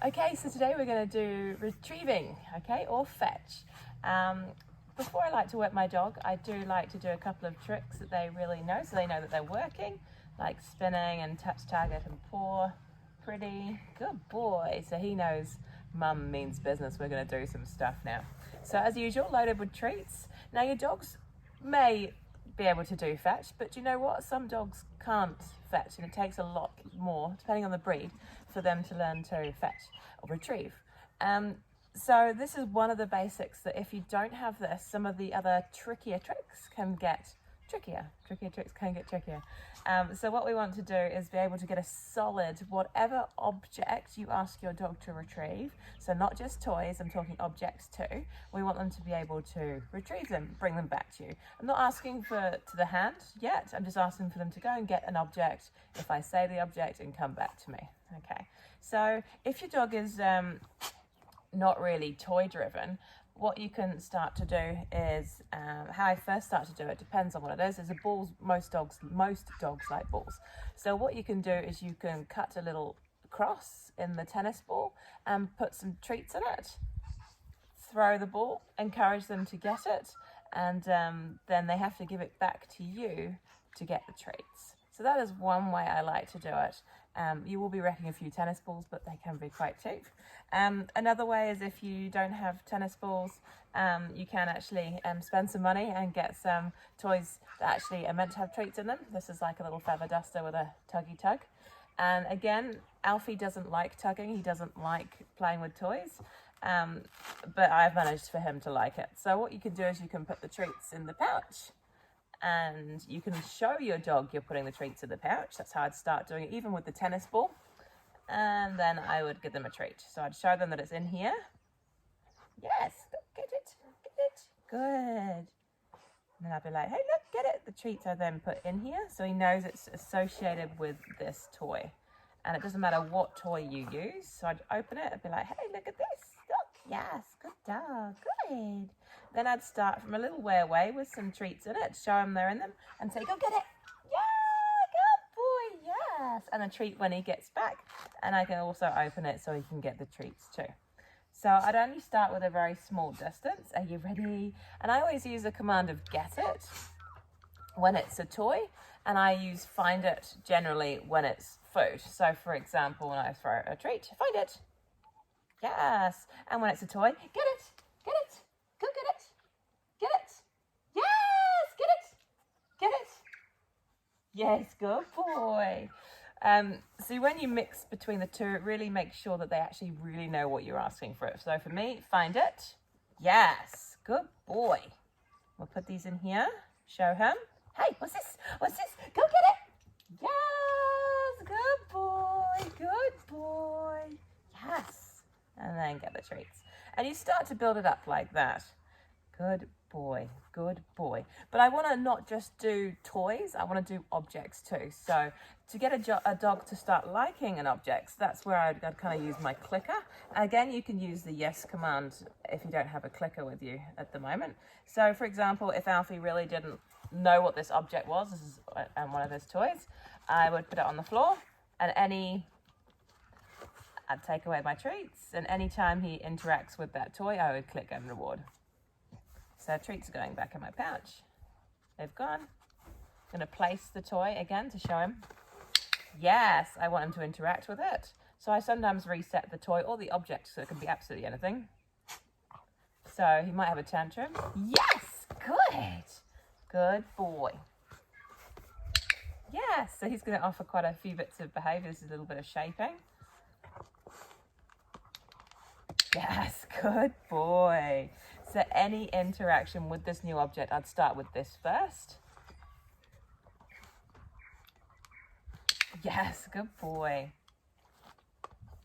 Okay, so today we're going to do retrieving, okay, or fetch. Before I like to work my dog, I do like to do a couple of tricks that they really know, so they know that they're working, like spinning and touch, target and paw. Pretty good boy. So he knows mum means business. We're going to do some stuff now. So as usual, loaded with treats. Now your dogs may be able to do fetch, but you know what? Some dogs can't fetch, and it takes a lot more, depending on the breed, for them to learn to fetch or retrieve. So this is one of the basics that if you don't have this, some of the other trickier tricks can get trickier. Trickier tricks can get trickier. So what we want to do is be able to get a solid, whatever object you ask your dog to retrieve, so not just toys, I'm talking objects too, we want them to be able to retrieve them, bring them back to you. I'm not asking to the hand yet, I'm just asking for them to go and get an object if I say the object and come back to me. Okay, so if your dog is not really toy driven, what you can start to do is, how I first start to do it depends on what it is a balls. Most dogs like balls. So what you can do is you can cut a little cross in the tennis ball and put some treats in it, throw the ball, encourage them to get it, and then they have to give it back to you to get the treats. So that is one way I like to do it. You will be wrecking a few tennis balls, but they can be quite cheap. Another way is if you don't have tennis balls, you can actually spend some money and get some toys that actually are meant to have treats in them. This is like a little feather duster with a tuggy tug. And again, Alfie doesn't like tugging. He doesn't like playing with toys. But I've managed for him to like it. So what you can do is you can put the treats in the pouch, and you can show your dog you're putting the treats in the pouch. That's how I'd start doing it, even with the tennis ball. And then I would give them a treat. So I'd show them that it's in here. Yes, get it, good. And then I'd be like, hey, look, get it. The treats are then put in here, so he knows it's associated with this toy. And it doesn't matter what toy you use. So I'd open it and be like, hey, look at this. Look, yes, good dog, good. Then I'd start from a little way away with some treats in it, show him they're in them, and say, go get it. Yeah, good boy, yes. And a treat when he gets back. And I can also open it so he can get the treats too. So I'd only start with a very small distance. Are you ready? And I always use the command of get it when it's a toy, and I use find it generally when it's food. So for example, when I throw a treat, find it. Yes. And when it's a toy, get it, get it, go get it, get it. Yes, get it, get it. Yes, good boy. So when you mix between the two, it really makes sure that they actually really know what you're asking for. So for me, find it. Yes, good boy. We'll put these in here, show him. Hey, what's this? What's this? Go get it. Yes, good boy, good boy. Yes. And then get the treats. And you start to build it up like that. Good boy, good boy. But I want to not just do toys, I want to do objects too. So to get a dog to start liking an object, that's where I'd kind of use my clicker. Again, you can use the yes command if you don't have a clicker with you at the moment. So for example, if Alfie really didn't know what this object was, this is one of his toys, I would put it on the floor, and I'd take away my treats, and anytime he interacts with that toy, I would click Earn Reward. So treats are going back in my pouch. They've gone. I'm going to place the toy again to show him. Yes, I want him to interact with it. So I sometimes reset the toy or the object, so it can be absolutely anything. So he might have a tantrum. Yes, good. Good boy. Yes, so he's going to offer quite a few bits of behaviour. This is a little bit of shaping. Yes, good boy. So any interaction with this new object, I'd start with this first. Yes, good boy.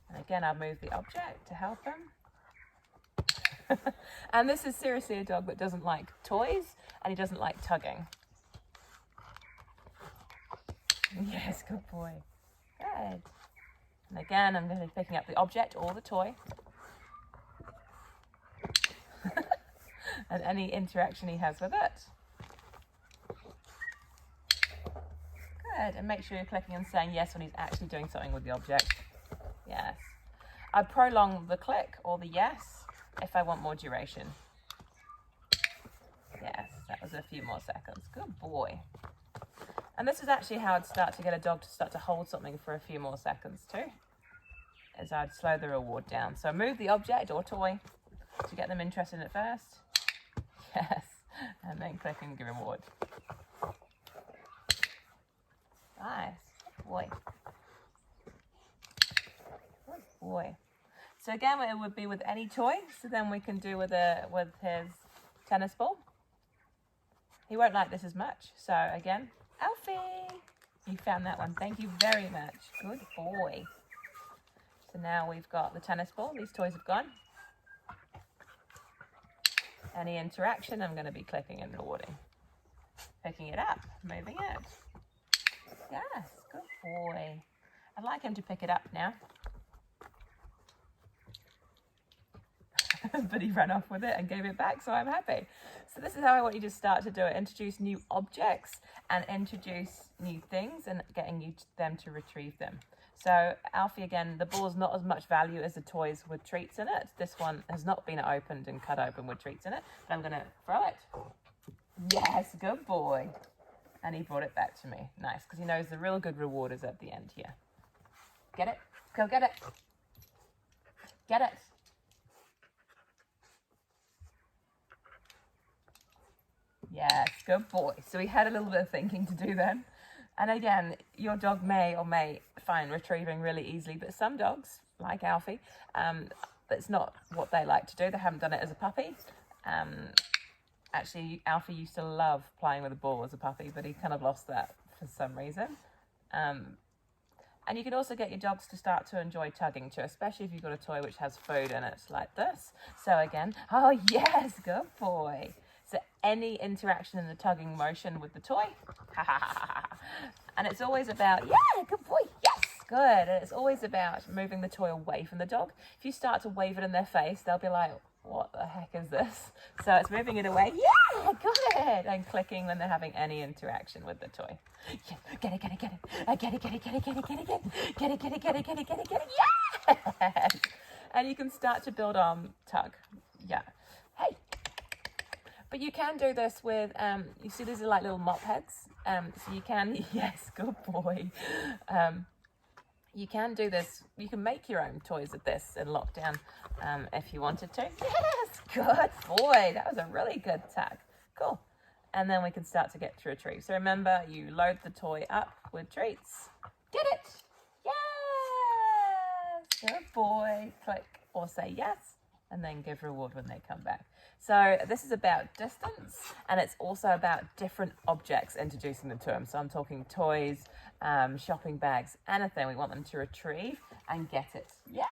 And again, I'll move the object to help him. And this is seriously a dog that doesn't like toys, and he doesn't like tugging. Yes, good boy. Good. And again, I'm going to be picking up the object or the toy. And any interaction he has with it. Good. And make sure you're clicking and saying yes when he's actually doing something with the object. Yes. I prolong the click or the yes if I want more duration. Yes, that was a few more seconds. Good boy. And this is actually how I'd start to get a dog to start to hold something for a few more seconds too, is I'd slow the reward down. So move the object or toy to get them interested in it first. Yes, and then click and give reward. Nice, good boy. Good boy. So again, it would be with any toy. So then we can do with his tennis ball. He won't like this as much. So again, Alfie, you found that one. Thank you very much. Good boy. So now we've got the tennis ball. These toys have gone. Any interaction, I'm going to be clicking and rewarding. Picking it up, moving it. Yes, good boy. I'd like him to pick it up now. But he ran off with it and gave it back, so I'm happy. So this is how I want you to start to do it. Introduce new objects and introduce new things and getting them to retrieve them. So Alfie, again, the ball is not as much value as the toys with treats in it. This one has not been opened and cut open with treats in it, but I'm going to throw it. Yes, good boy. And he brought it back to me. Nice, because he knows the real good reward is at the end here. Get it? Go get it. Get it. Yes, good boy. So he had a little bit of thinking to do then. And again, your dog may or may find retrieving really easily, but some dogs, like Alfie, that's not what they like to do. They haven't done it as a puppy. Actually, Alfie used to love playing with a ball as a puppy, but he kind of lost that for some reason. And you can also get your dogs to start to enjoy tugging too, especially if you've got a toy which has food in it like this. So again, oh yes, good boy. So any interaction in the tugging motion with the toy, and it's always about, yeah, good boy, yes, good. And it's always about moving the toy away from the dog. If you start to wave it in their face, they'll be like, what the heck is this? So it's moving it away, yeah, good, and clicking when they're having any interaction with the toy. Yeah, get it, get it, get it, get it, get it, get it, get it, get it, get it, get it, get it, get it, get it, get it, get it, yes! And you can start to build on tug, yeah. Hey. But you can do this with, you see these are like little mop heads. So you can, yes, good boy. You can do this, you can make your own toys of this in lockdown if you wanted to. Yes, good boy. That was a really good tag. Cool. And then we can start to get to retrieve. So remember, you load the toy up with treats. Get it. Yes. Good boy. Click or say yes. And then give reward when they come back. So this is about distance, and it's also about different objects, introducing them to them. So I'm talking toys, shopping bags, anything we want them to retrieve and get it. Yeah.